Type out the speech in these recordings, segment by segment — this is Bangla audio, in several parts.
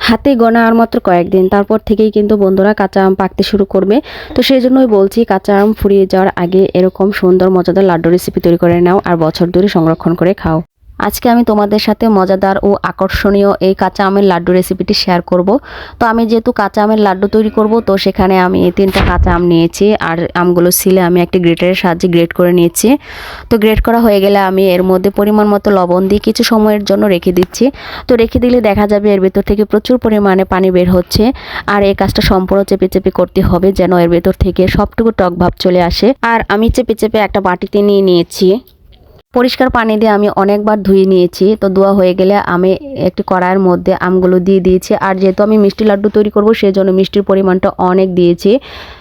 হাতে গোনা আর মাত্র কয়েকদিন, তারপর থেকেই কিন্তু বন্ধুরা কাঁচা আম পাকতে শুরু করবে। তো সেই জন্যই বলছি, কাঁচা আম ফুরিয়ে যাওয়ার আগে এরকম সুন্দর মজাদার লাড্ডু রেসিপি তৈরি করে নাও আর বছর ধরে সংরক্ষণ করে খাও। আজকে আমি তোমাদের সাথে মজাদার ও আকর্ষণীয় এই কাঁচা আমের লাড্ডু রেসিপিটি শেয়ার করব। তো আমি যেহেতু কাঁচা আমের লাড্ডু তৈরি করব, তো সেখানে আমি 3টা কাঁচা আম নিয়েছি আর আমগুলো ছিলে আমি একটি গ্রেটারের সাহায্যে গ্রেট করে নিয়েছি। তো গ্রেট করা হয়ে গেলে আমি এর মধ্যে পরিমাণ মতো লবণ দিয়ে কিছু সময়ের জন্য রেখে দিচ্ছি। তো রেখে দিলে দেখা যাবে এর ভেতর থেকে প্রচুর পরিমাণে পানি বের হচ্ছে। আর এই কাজটা সম্পূর্ণ চেপে চেপে করতে হবে, যেন এর ভেতর থেকে সবটুকু টক ভাব চলে আসে। আর আমি চেপে চেপে একটা বাটিতে নিয়ে নিয়েছি। পরিষ্কার পানি দিয়ে আমি অনেকবার ধুয়ে নিয়েছি। তো ধোয়া হয়ে গেলে আমি একটি কড়াইয়ের মধ্যে আমগুলো দিয়ে দিয়েছি। আর যেহেতু আমি মিষ্টি লাড্ডু তৈরি করব, সেই জন্য মিষ্টির পরিমাণটা অনেক দিয়েছি।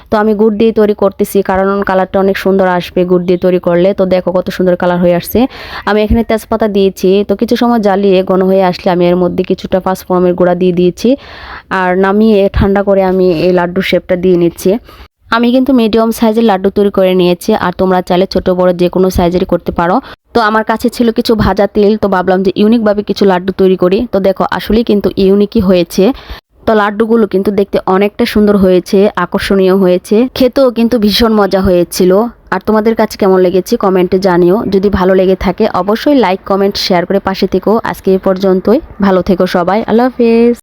তো আমি গুড় দিয়ে তৈরি করতেছি, কারণ কালারটা অনেক সুন্দর আসবে গুড় দিয়ে তৈরি করলে। তো দেখো কত সুন্দর কালার হয়ে আসছে। আমি এখানে তেজপাতা দিয়েছি। তো কিছু সময় জ্বালিয়ে ঘন হয়ে আসলে আমি এর মধ্যে কিছুটা পাঁচফোড়নের গুঁড়া দিয়ে দিয়েছি। আর নামিয়ে ঠান্ডা করে আমি এই লাড্ডুর শেপটা দিয়ে নিচ্ছি। আমি কিন্তু মিডিয়াম সাইজের লাড্ডু তৈরি করে নিয়েছি, আর তোমরা চাইলে ছোট বড় যে কোনো সাইজেরই করতে পারো। তো আমার কাছে ছিল কিছু ভাজা তেল, তো ভাবলাম যে ইউনিকভাবে কিছু লাড্ডু তৈরি করি। তো দেখো আসলেই কিন্তু ইউনিকই হয়েছে। তো লাড্ডুগুলো কিন্তু দেখতে অনেকটা সুন্দর হয়েছে, আকর্ষণীয় হয়েছে, খেতেও কিন্তু ভীষণ মজা হয়েছিল। আর তোমাদের কাছে কেমন লেগেছে কমেন্টে জানিও। যদি ভালো লেগে থাকে অবশ্যই লাইক কমেন্ট শেয়ার করে পাশে থেকো। আজকে এই পর্যন্তই, ভালো থেকো সবাই, আল্লাহ হাফেজ।